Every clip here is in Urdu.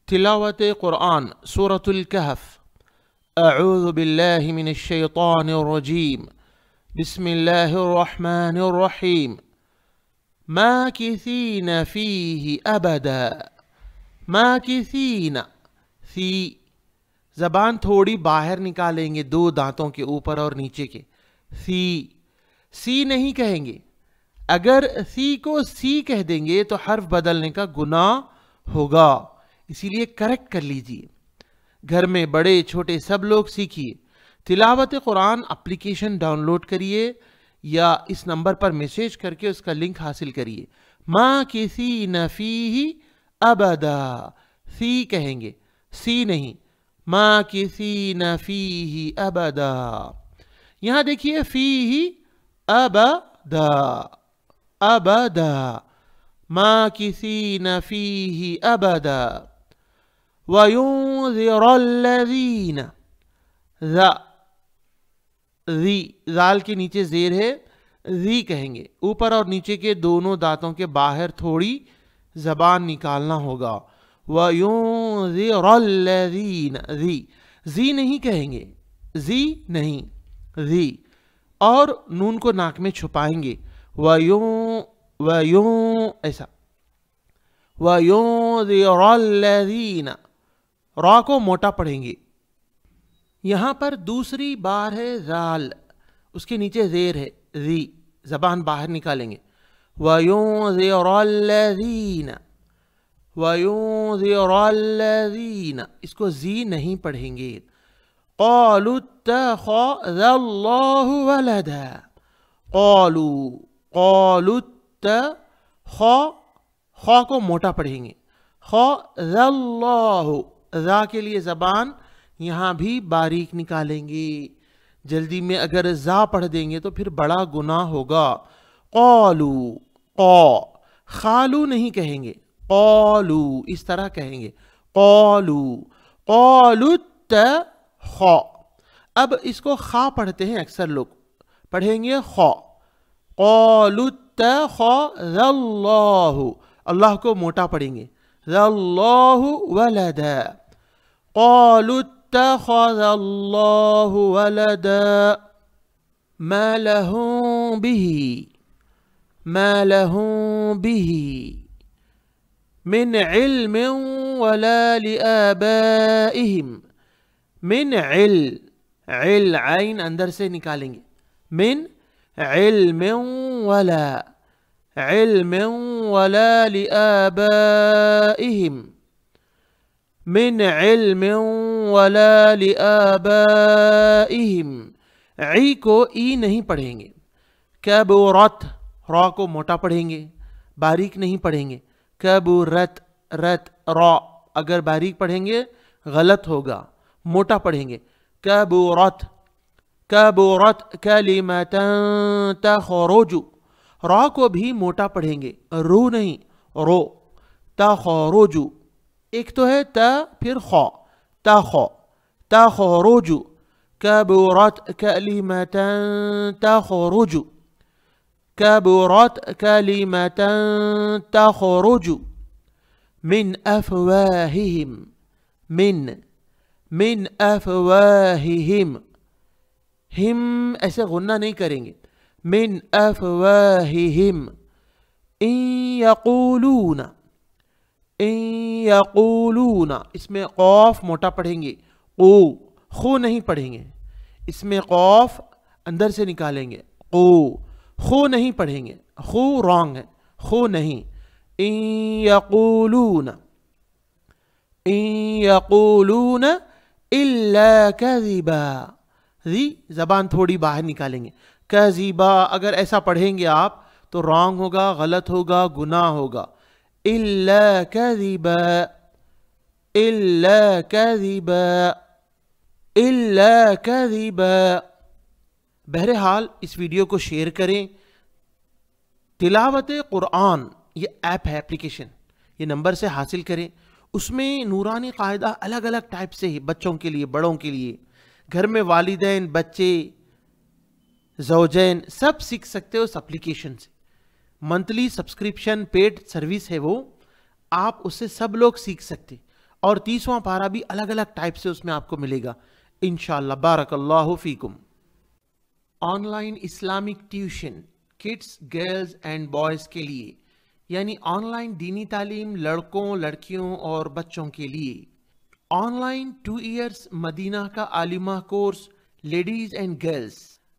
تلاوت قرآن سورة الكهف. أعوذ بالله من الشيطان الرجيم. بسم الله الرحمن الرحيم. ماكثين فيه أبدا. ماكثين فی زبان تھوڑی باہر نکالیں گے دو دانتوں کے اوپر اور نیچے کے. سی نہیں کہیں گے. اگر سی کو سی کہہ دیں گے تو حرف بدلنے کا گناہ ہوگا، اسی لیے کریکٹ کر لیجئے. گھر میں بڑے چھوٹے سب لوگ سیکھیے. تلاوت قرآن اپلیکیشن ڈاؤن لوڈ کریے یا اس نمبر پر میسیج کر کے اس کا لنک حاصل کریے. ماکثین فیہ ابدا. سی کہیں گے، سی نہیں. ماکثین فیہ ابدا. یہاں دیکھیے فیہ ابدا، ابدا. ماکثین فیہ ابدا. وَيُنذِرَ الَّذِينَ. ذال کے نیچے زیر ہے، ذی کہیں گے. اوپر اور نیچے کے دونوں دانتوں کے باہر تھوڑی زبان نکالنا ہوگا. وَيُنذِرَ الَّذِينَ. ذی نہیں کہیں گے، ذی نہیں، ذی. اور نون کو ناک میں چھپائیں گے. ایسا. وَيُنذِرَ الَّذِينَ. را کو موٹا پڑھیں گے. یہاں پر دوسری بار ہے ذال، اس کے نیچے زیر ہے ذی. زبان باہر نکالیں گے. وَيُنذِرَ الَّذِينَ. وَيُنذِرَ الَّذِينَ. اس کو زی نہیں پڑھیں گے. قَالُوا اتَّخَذَ اللَّهُ وَلَدًا. قَالُوا خا کو موٹا پڑھیں گے. خَذَ اللَّهُ. ذا کے لیے زبان یہاں بھی باریک نکالیں گے. جلدی میں اگر ذا پڑھ دیں گے تو پھر بڑا گناہ ہوگا. قالو. خالو نہیں کہیں گے، قالو اس طرح کہیں گے. قالو خا. اب اس کو خا پڑھتے ہیں اکثر لوگ، پڑھیں گے خا. قالو اتخذ اللہ. اللہ کو موٹا پڑھیں گے. اللہ ولدا. قالوا اتخذ الله ولدا. ما لهم به من علم ولا لآبائهم. من عین اندر سے نکالیں گے. من علم ولا لآبائهم. من علم ولا لآبائهم. عی کو ای نہیں پڑھیں گے. کبرت. را کو موٹا پڑھیں گے، باریک نہیں پڑھیں گے. کبرت. رت را اگر باریک پڑھیں گے غلط ہوگا، موٹا پڑھیں گے. کبرت کلمۃ تخرج. را کو بھی موٹا پڑھیں گے، رو نہیں، رو. تخرج. ایک تو ہے تا پھر خا. تخرج. کبرت کلمۃ تخرج. کبرت کلمۃ تخرج من افواہہم. من افواہہم. ہم ایسے غنہ نہیں کریں گے. من افواہہم. ان یقولون. اس میں قوف موٹا پڑھیں گے، خو نہیں پڑھیں گے. اس میں قوف اندر سے نکالیں گے. خو نہیں پڑھیں گے، خو رانگ ہے، خو نہیں. ان یقولون الا کذبا. زبان تھوڑی باہر نکالیں گے. کذبا اگر ایسا پڑھیں گے آپ تو رانگ ہوگا، غلط ہوگا، گناہ ہوگا. الا کذبا. الا کذبا. الا کذبا. بہرحال اس ویڈیو کو شیئر کریں. تلاوت قرآن یہ ایپ ہے، اپلیکیشن، یہ نمبر سے حاصل کریں. اس میں نورانی قاعدہ الگ الگ ٹائپ سے ہے، بچوں کے لیے، بڑوں کے لیے. گھر میں والدین، بچے، زوجین سب سیکھ سکتے ہو اس اپلیکیشن سے. منتلی سبسکرپشن پیڈ سروس ہے وہ، آپ اس سے سب لوگ سیکھ سکتے. اور 30واں پارا بھی الگ الگ ٹائپ سے اس میں آپ کو ملے گا انشاءاللہ. بارک اللہ فیکم. Online Islamic tuition kids, girls and boys کے لیے، یعنی آن لائن دینی تعلیم لڑکوں، لڑکیوں اور بچوں کے لیے. آن لائن 2 ایئرس مدینہ کا عالمہ کورس لیڈیز اینڈ گرلز،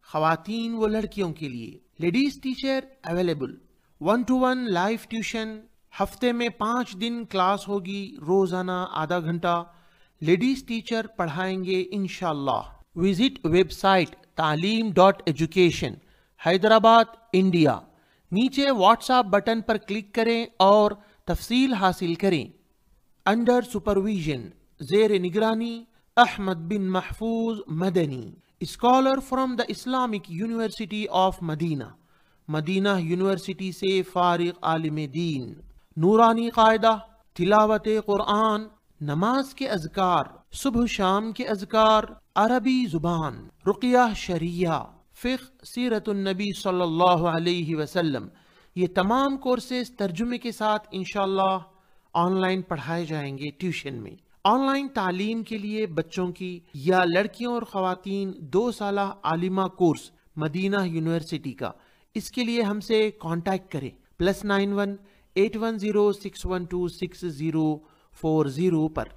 خواتین و لڑکیوں کے لیے. Ladies teacher available. 1-to-1 live tuition, ہفتے میں 5 دن کلاس ہوگی، روزانہ آدھا گھنٹہ لیڈیز ٹیچر پڑھائیں گے انشاءاللہ. وزٹ ویب سائٹ تعلیم.ایجوکیشن حیدرآباد انڈیا. نیچے واٹس ایپ بٹن پر کلک کریں اور تفصیل حاصل کریں. انڈر سپرویژن، زیر نگرانی Ahmad bin Mahfouz Madani, scholar from the Islamic University of Madinah, Madinah university سے فارغ عالم دین. نورانی قاعدہ، تلاوت قرآن، نماز کے اذکار، صبح شام کے اذکار، عربی زبان، رقیہ شریعہ، فقہ، سیرت النبی صلی اللہ علیہ وسلم. یہ تمام کورسز ترجمے کے ساتھ انشاءاللہ آن لائن پڑھائے جائیں گے ٹیوشن میں. آن لائن تعلیم کے لیے بچوں کی یا لڑکیوں اور خواتین 2 سالہ عالمہ کورس مدینہ یونیورسٹی کا، اس کے لیے ہم سے کانٹیکٹ کریں +91 810 612 6040 پر.